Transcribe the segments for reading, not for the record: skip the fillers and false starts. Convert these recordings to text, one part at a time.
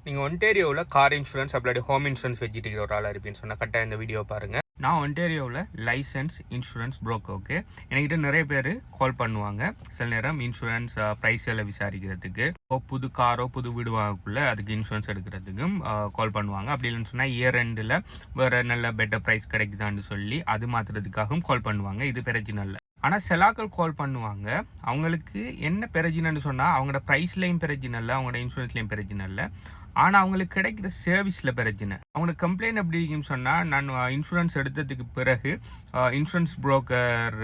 நீங்கள் ஒன்டேரியோவில் car insurance அப்படி home insurance வச்சுட்டு இருக்கிற ஒரு ஆளாக இருப்பீன்னு சொன்னால் கரெக்டாக இந்த வீடியோ பாருங்கள். நான் ஒன்டேரியோவில் லைசன்ஸ் இன்சூரன்ஸ் ப்ரோக்கர். ஓகே, என்கிட்ட நிறைய பேர் கால் பண்ணுவாங்க. சில நேரம் இன்சூரன்ஸ் ப்ரைஸ் எல்லாம் விசாரிக்கிறதுக்கு, புது காரோ புது வீடு வாங்கக்குள்ளே அதுக்கு இன்சூரன்ஸ் எடுக்கிறதுக்கும் கால் பண்ணுவாங்க. அப்படி இல்லைன்னு சொன்னால் இயர் எண்டில் வேறு நல்ல பெட்டர் ப்ரைஸ் கிடைக்குதான்னு சொல்லி அது மாற்றுறதுக்காகவும் கால் பண்ணுவாங்க. இது பிரச்சனை இல்லை. ஆனால் சிலாக்கள் கால் பண்ணுவாங்க, அவங்களுக்கு என்ன பிரச்சனைன்னு சொன்னால் அவங்களோட ப்ரைஸ்லேயும் பிரச்சனை இல்லை, அவங்களோட இன்சூரன்ஸ்லேயும் பிரச்சனை இல்லை, ஆனால் அவங்களுக்கு கிடைக்கிற சர்வீஸில் பிரச்சனை. அவங்களோட கம்ப்ளைண்ட் எப்படி இருக்குன்னு சொன்னால், நான் இன்சூரன்ஸ் எடுத்ததுக்கு பிறகு இன்சூரன்ஸ் புரோக்கர்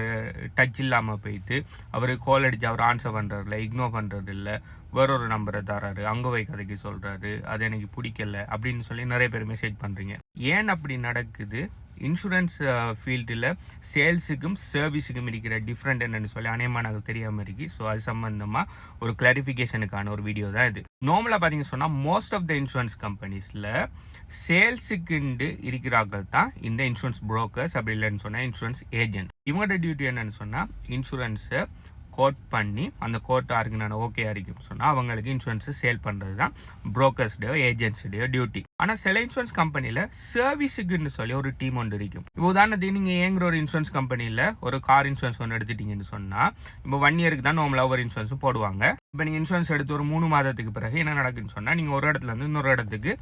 டச் இல்லாமல் போயிட்டு அவர் கால் அடித்து அவர் ஆன்சர் பண்ணுறதில்ல, இக்னோர் பண்ணுறது இல்லை, வேறொரு நம்பரை தராரு, அங்கே போய் கதைக்கு சொல்கிறாரு, அது எனக்கு பிடிக்கல அப்படின்னு சொல்லி நிறைய பேர் மெசேஜ் பண்ணுறீங்க. ஏன் அப்படி நடக்குது? இன்சூரன்ஸ் ஃபீல்டில் சேல்ஸுக்கும் சர்வீஸுக்கும் இருக்கிற டிஃப்ரெண்ட் என்னன்னு சொல்லி அநேகமாக எனக்கு தெரியாமல் இருக்கு. ஸோ அது சம்மந்தமாக ஒரு கிளாரிஃபிகேஷனுக்கான ஒரு வீடியோ தான் இது. நார்மலாக பார்த்தீங்கன்னு சொன்னால் மோஸ்ட் ஆஃப் த இன்சூரன்ஸ் கம்பெனிஸில் சேல்ஸுக்குண்டு இருக்கிறார்கள் தான் இந்த இன்சூரன்ஸ் புரோக்கர்ஸ், அப்படி இல்லைன்னு சொன்னால் இன்சூரன்ஸ் ஏஜென்ட். இவங்களோட டியூட்டி என்னன்னு சொன்னால் இன்சூரன்ஸை கோட் பண்ணி அந்த கோட் யாருக்கு நான் ஓகே ஆகிருக்கும் சொன்னால் அவங்களுக்கு இன்சூரன்ஸை சேல் பண்ணுறது தான் புரோக்கர்ஸ்டையோ ஏஜென்ட்ஸ்டையோ டியூட்டி. ஆனால் சில இன்சூரன்ஸ் கம்பெனியில் சர்வீஸுக்குன்னு சொல்லி ஒரு டீம் ஒன்று இருக்கும். இப்போ உதாரணத்துக்கு நீங்கள் ஏங்குற ஒரு இன்சூரன்ஸ் கம்பெனியில் ஒரு கார் இன்சூரன்ஸ் ஒன்று எடுத்துட்டீங்கன்னு சொன்னால் இப்போ 1 இயருக்கு தான் நார்மலாக ஒரு இன்சூரன்ஸும் போடுவாங்க. இப்போ நீங்கள் இன்சூரன்ஸ் எடுத்து ஒரு 3 மாதத்துக்கு பிறகு என்ன நடக்குதுன்னு சொன்னால் நீங்கள் ஒரு இடத்துல இருந்து இன்னொரு இடத்துக்கு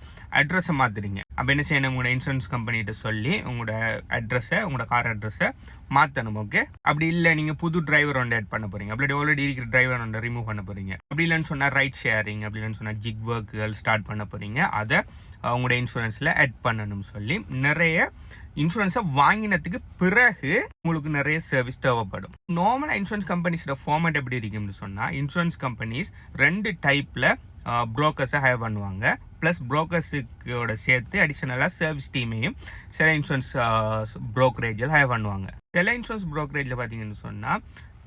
அட்ரஸை மாற்றுறீங்க. அப்போ என்ன செய்யணும், உங்களோட இன்சூரன்ஸ் கம்பெனிகிட்ட சொல்லி உங்களோட அட்ரஸை, உங்களோட கார் அட்ரஸை மாற்றணும். ஓகே, அப்படி இல்லை நீங்கள் புது டிரைவர் ஒன்று ஆட் பண்ண போகிறீங்க, அப்படி ஆல்ரெடி இருக்கிற டிரைவர் ஒன்று ரிமூவ் பண்ண போகிறீங்க, அப்படி இல்லைன்னு சொன்னால் ரைட் ஷேரிங், அப்படி இல்லைன்னு சொன்னால் ஜிக் ஒர்க்குகள் ஸ்டார்ட் பண்ண போகிறீங்க, அதை உங்களோட இன்சூரன்ஸில் ஆட் பண்ணணும்னு சொல்லி நிறைய இன்சூரன்ஸை வாங்கினதுக்கு பிறகு உங்களுக்கு நிறைய சர்வீஸ் தேவைப்படும். நார்மலாக இன்சூரன்ஸ் கம்பெனிஸோட ஃபார்மேட் எப்படி இருக்குன்னு சொன்னால் இன்சூரன்ஸ் கம்பெனிஸ் 2 டைப்பில் புரோக்கர்ஸை ஹையர் பண்ணுவாங்க. ப்ளஸ் புரோக்கர்ஸுக்கோட சேர்த்து அடிஷனலாக சர்வீஸ் டீமையும் சில இன்சூரன்ஸ் புரோக்கரேஜில் ஹையர் பண்ணுவாங்க. சில இன்சூரன்ஸ் புரோக்கரேஜில் பார்த்தீங்கன்னு சொன்னால்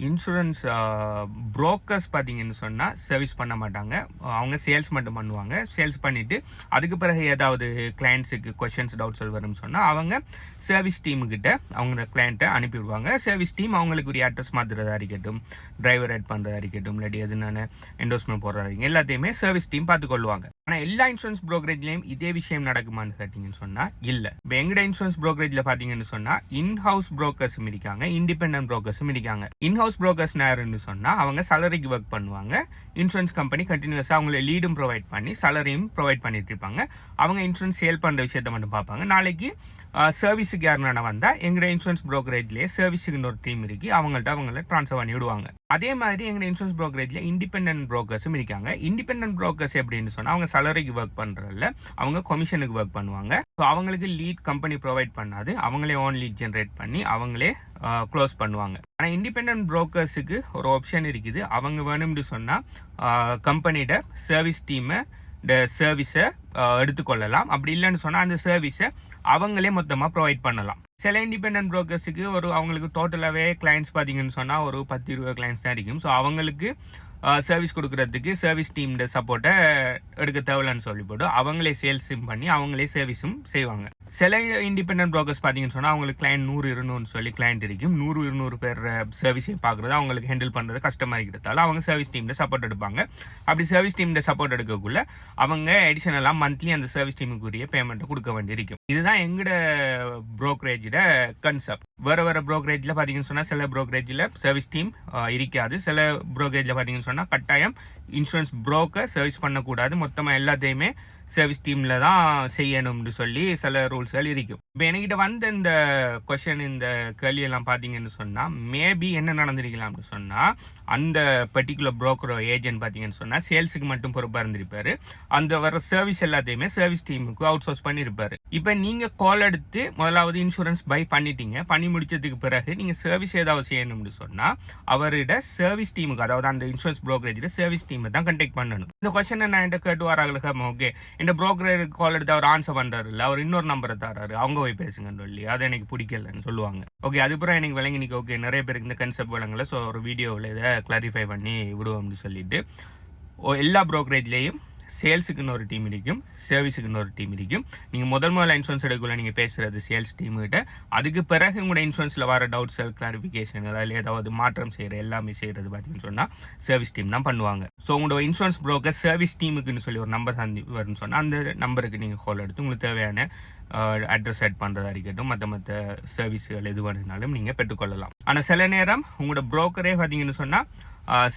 இன்சூரன்ஸ் புரோக்கர்ஸ் பார்த்தீங்கன்னு சொன்னால் சர்வீஸ் பண்ண மாட்டாங்க, அவங்க சேல்ஸ் மட்டும் பண்ணுவாங்க. சேல்ஸ் பண்ணிவிட்டு அதுக்கு பிறகு ஏதாவது கிளைண்ட்ஸுக்கு கொஷின்ஸ் டவுட்ஸ் வரும்னு சொன்னால் அவங்க சர்வீஸ் டீமுக்கிட்ட அவங்க கிளைண்ட்டை அனுப்பிவிடுவாங்க. சர்வீஸ் டீம் அவங்களுக்கு ஒரு அட்ரஸ் மாற்றுறதா இருக்கட்டும், டிரைவர் ஆட் பண்ணுறதா இருக்கட்டும், இல்லாட்டி எதுனான என்டோஸ்மெண்ட் போடுறதா இருக்கும், எல்லாத்தையுமே சர்வீஸ் டீம் பார்த்துக்கொள்வாங்க. ஆனால் எல்லா இன்சூரன்ஸ் புரோக்கரேஜ்லேயும் இதே விஷயம் நடக்குமான்னு கேட்டிங்கன்னு சொன்னால் இல்லை. இப்போ எங்கட இன்சூரன்ஸ் புரோக்கரேஜில் பார்த்தீங்கன்னு சொன்னால் இன்ஹவுஸ் புரோக்கர்ஸும் இருக்காங்க, இண்டிபெண்டன்ட் புரோக்கர்ஸும் இருக்காங்க. இன்ஹவுஸ் புரோக்கர்ஸ் யாருன்னு சொன்னால் அவங்க சேலரிக்கு ஒர்க் பண்ணுவாங்க. இன்சூரன்ஸ் கம்பெனி கண்டினியூஸாக அவங்களை லீடும் ப்ரொவைட் பண்ணி சேலரியும் ப்ரொவைட் பண்ணிட்டு இருப்பாங்க. அவங்க இன்சூரன்ஸ் சேல் பண்ணுற விஷயத்தை மட்டும் பார்ப்பாங்க. நாளைக்கு சர்வீஸுக்கு யாருன்னா வந்தால் எங்களோட இன்சூரன்ஸ் புரோக்கரேஜ்லேயே சர்வீஸுக்குன்னு ஒரு டீம் இருக்குது, அவங்கள ட்ரான்ஸ்ஃபர் பண்ணி விடுவாங்க. அதே மாதிரி எங்களோட இன்சூரன்ஸ் புரோக்கரேஜில் இண்டிபெண்டன்ட் புரோக்கர்ஸும் இருக்காங்க. இண்டிபெண்டன்ட் புரோக்கர்ஸ் எப்படின்னு சொன்னால் அவங்க சேலரிக்கு ஒர்க் பண்ணுறதில்ல, அவங்க கமிஷனுக்கு ஒர்க் பண்ணுவாங்க. ஸோ அவங்களுக்கு லீட் கம்பெனி ப்ரொவைட் பண்ணாது, அவங்களே ஓன் லீட் ஜென்ரேட் பண்ணி அவங்களே க்ளோஸ் பண்ணுவாங்க. ஆனால் இண்டிபெண்டன்ட் புரோக்கர்ஸுக்கு ஒரு ஆப்ஷன் இருக்குது, அவங்க வேணும்னு சொன்னால் கம்பெனியோட சர்வீஸ் டீமை இந்த சர்வீஸை எடுத்துக்கொள்ளலாம். அப்படி இல்லைன்னு சொன்னால் அந்த சர்வீஸை அவங்களே மொத்தமாக ப்ரொவைட் பண்ணலாம். சில இண்டிபெண்டன்ட் புரோக்கர்ஸுக்கு அவங்களுக்கு டோட்டலாகவே கிளைண்ட்ஸ் பார்த்தீங்கன்னு சொன்னால் ஒரு 10-20 கிளைண்ட்ஸ் தான் இருக்கும். ஸோ அவங்களுக்கு சர்வீஸ் கொடுக்கறதுக்கு சர்வீஸ் டீமோட சப்போர்ட்டை எடுக்க தேவையில்லைன்னு சொல்லி போட்டு அவங்களே சேல்ஸும் பண்ணி அவங்களே சர்வீஸும் செய்வாங்க. சில இண்டிபெண்டன்ட் புரோக்கர்ஸ் பார்த்தீங்கன்னு சொன்னால் அவங்களுக்கு கிளைண்ட் 100-200 சொல்லி கிளைண்ட் இருக்கும். 100-200 பேர் சர்வீஸையும் பார்க்குறது அவங்களுக்கு ஹேண்டில் பண்ணுறது கஷ்டமாக இருக்கிறதால அவங்க சர்வீஸ் டீமோட சப்போர்ட் எடுப்பாங்க. அப்படி சர்வீஸ் டீமோட சப்போர்ட் எடுக்கக்குள்ள அவங்க அடிஷனலாக மந்த்லி அந்த சர்வீஸ் டீமுக்குரிய பேமெண்ட்டை கொடுக்க வேண்டியிருக்கும். இதுதான் எங்களோட புரோக்கரேஜோட கன்செப்ட். வேறு புரோக்கரேஜில் பார்த்தீங்கன்னு சொன்னால் சில புரோக்கரேஜில் சர்வீஸ் டீம் இருக்காது. சில புரோக்கரேஜில் பார்த்தீங்கன்னு சொன்னால் கட்டாயம் இன்சூரன்ஸ் புரோக்கர் சர்வீஸ் பண்ணக்கூடாது, மொத்தமாக எல்லாத்தையுமே சர்வீஸ் டீமில் தான் செய்யணும்னு சொல்லி சில ரூல்ஸ்கள் இருக்கும். இப்போ என்கிட்ட வந்து இந்த கொஷன் இந்த கேள்வியெல்லாம் பார்த்தீங்கன்னு சொன்னால் மேபி என்ன நடந்திருக்கலாம்னு சொன்னால் அந்த பர்டிகுலர் புரோக்கரோ ஏஜென்ட் பார்த்தீங்கன்னு சொன்னால் சேல்ஸுக்கு மட்டும் பொறுப்பாக இருந்திருப்பாரு, அந்த வர சர்வீஸ் எல்லாத்தையுமே சர்வீஸ் டீமுக்கு அவுட் சோர்ஸ் பண்ணியிருப்பாரு. இப்போ நீங்கள் கால் எடுத்து முதலாவது இன்சூரன்ஸ் பை பண்ணிட்டீங்க, பண்ணி முடிச்சதுக்கு பிறகு நீங்கள் சர்வீஸ் ஏதாவது செய்யணும்னு சொன்னால் அவரோட சர்வீஸ் டீமுக்கு, அதாவது அந்த இன்சூரன்ஸ் புரோக்கரேஜோட சர்வீஸ் டீமை தான் கண்டெக்ட் பண்ணணும். இந்த கொஷனை நான் என்கிட்ட கேட்டு வராங்களுக்கு ஓகே இந்த புரோக்கருக்கு கால் எடுத்து அவர் ஆன்சர் பண்ணுறாரு இல்லை, அவர் இன்னொரு நம்பரை தராரு, அவங்க போய் பேசுங்கன்னு சொல்லி அது எனக்கு பிடிக்கலன்னு சொல்லுவாங்க. ஓகே, அதுக்கப்புறம் எனக்கு விளங்கி நிற்க ஓகே நிறைய பேருக்கு இந்த கன்செப்ட் விளங்கல, ஸோ ஒரு வீடியோவில் இதை கிளாரிஃபை பண்ணி விடுவோம்னு சொல்லிட்டு எல்லா புரோக்கரேஜ்லேயும் சேல்ஸுக்குன்னு ஒரு டீம் இருக்கும், சர்வீஸுக்குன்னு ஒரு டீம் இருக்கும். நீங்கள் முதல்ல இன்சூரன்ஸ் எடுக்கல நீங்கள் பேசுகிறது சேல்ஸ் டீம்கிட்ட. அதுக்கு பிறகு உங்களோட இன்சூரன்ஸில் வர டவுட்ஸ் கிளாரிஃபிகேஷன் அதில் ஏதாவது மாற்றம் செய்கிற எல்லாமே செய்கிறது பார்த்தீங்கன்னு சொன்னால் சர்வீஸ் டீம் தான் பண்ணுவாங்க. ஸோ உங்களோட இன்சூரன்ஸ் ப்ரோக்கர் சர்வீஸ் டீமுக்குன்னு சொல்லி ஒரு நம்பர் வரும்னு சொன்னால் அந்த நம்பருக்கு நீங்கள் கால் எடுத்து உங்களுக்கு தேவையான அட்ரஸ் ஆட் பண்ணுறதா இருக்கட்டும், மற்ற சர்வீஸுகள் எது வேணுனாலும் நீங்கள் பெற்றுக்கொள்ளலாம். ஆனால் சில நேரம் உங்களோட ப்ரோக்கரே பார்த்தீங்கன்னு சொன்னால்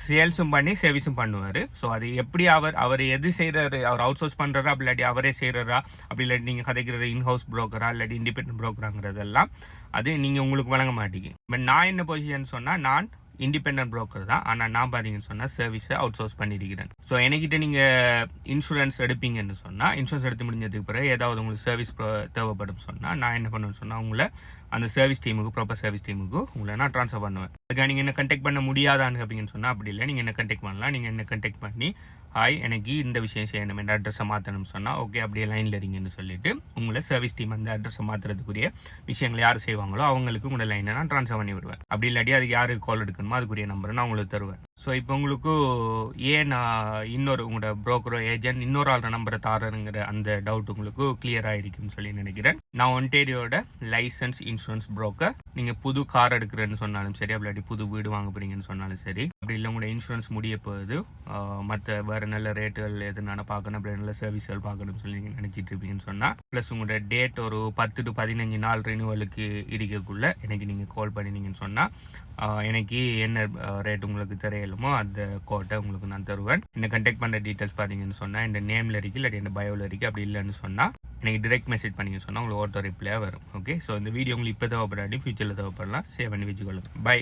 சேல்ஸும் பண்ணி சர்வீஸும் பண்ணுவார். ஸோ அது எப்படி அவர் எது செய்கிறாரு, அவர் அவுட் சோர்ஸ் பண்ணுறாரா அப்படி இல்லாட்டி அவரே செய்கிறாரா, அப்படி இல்லாட்டி நீங்கள் கதைக்கிறது இன்ஹவுஸ் ப்ரோக்கரா இல்லாட்டி இண்டிபெண்டன்ட் ப்ரோக்கராங்கிறதெல்லாம் அது நீங்கள் உங்களுக்கு வழங்க மாட்டீங்க. பட் நான் என்ன பொசிஷன் சொன்னால் நான் இண்டிபெண்டன்ட் ப்ரோக்கர் தான். ஆனால் நான் பார்த்தீங்கன்னு சொன்னால் சர்வீஸை அவுட் சோர்ஸ் பண்ணியிருக்கிறேன். ஸோ என்கிட்ட நீங்கள் இன்சூரன்ஸ் எடுப்பீங்கன்னு சொன்னால் இன்சூரன்ஸ் எடுத்து முடிஞ்சதுக்கு பிறகு ஏதாவது உங்களுக்கு சர்வீஸ் தேவைப்படும் சொன்னால் நான் என்ன பண்ணுவேன்னு சொன்னால் உங்களை அந்த சர்வீஸ் டீமுக்கு ப்ராப்பர் சர்வீஸ் டீமுக்கு உங்களை நான் ட்ரான்ஸ்ஃபர் பண்ணுவேன். அதுக்காக நீங்கள் என்ன கண்டெக்ட் பண்ண முடியாதான்னு அப்படின்னு சொன்னால் அப்படி இல்லை, நீங்கள் என்ன கண்டெக்ட் பண்ணலாம். நீங்கள் என்ன கண்டெக்ட் பண்ணி ஹாய் எனக்கு இந்த விஷயம் செய்யணும், இந்த அட்ரஸை மாற்றணும்னு சொன்னால் ஓகே அப்படியே லைனில் இருங்கன்னு சொல்லிட்டு உங்களை சர்வீஸ் டீம் அந்த அட்ரஸை மாற்றுறதுக்குரிய விஷயங்களை யார் செய்வாங்களோ அவங்களுக்கு உங்களோட லைனை நான் ட்ரான்ஸ்ஃபர் பண்ணி விடுவேன். அப்படி இல்லாட்டி அதுக்கு யாருக்கு கால் எடுக்கணுமோ அதுக்குரிய நம்பரை நான் உங்களுக்கு தருவேன். ஸோ இப்போ உங்களுக்கு ஏன் நான் இன்னொரு உங்களோட ப்ரோக்கரோ ஏஜென்ட் இன்னொரு ஆள் நம்பரை தாரனுங்கிற அந்த டவுட் உங்களுக்கு கிளியர் ஆகிருக்குன்னு சொல்லி நினைக்கிறேன். நான் ஒன்டேரியோட லைசன்ஸ் இன்சூரன்ஸ் ப்ரோக்கர். நீங்கள் புது கார் எடுக்கிறேன்னு சொன்னாலும் சரி, அப்படி புது வீடு வாங்க போறீங்கன்னு சொன்னாலும் சரி, அப்படி இல்லை உங்களோட இன்சூரன்ஸ் முடிய போகுது, மற்ற வேறு நல்ல ரேட்டுகள் எதுனால பார்க்கணும், அப்படி நல்ல சர்வீஸ்கள் பார்க்கணும்னு சொல்லி நீங்கள் நினச்சிட்டு இருப்பீங்கன்னு சொன்னால் ப்ளஸ் உங்களோட டேட் ஒரு 10 to 15 நாள் ரினியூவலுக்கு இருக்கக்குள்ள எனக்கு நீங்கள் கால் பண்ணினீங்கன்னு சொன்னால் எனக்கு என்ன ரேட் உங்களுக்கு தெரியலுமோ அந்த கோட்டை உங்களுக்கு நான் தருவேன். என்ன கண்டெக்ட் பண்ணுற டீட்டெயில்ஸ் பார்த்தீங்கன்னு சொன்னால் இந்த நேமில் இருக்குது இல்லாட்டி இந்த பயோவில் இருக்குது. அப்படி இல்லைன்னு சொன்னால் எனக்கு டிரெக்ட் மெசேஜ் பண்ணிங்கன்னு சொன்னால் உங்களுக்கு ஆட்டோ ரிப்ளையாக வரும். ஓகே, ஸோ இந்த வீடியோ உங்களுக்கு இப்போ தேவைப்படாட்டி ஃபியூச்சரில் தேவைப்படலாம். சேவ் பண்ணி வச்சுக்கொள்ளுங்க. பை.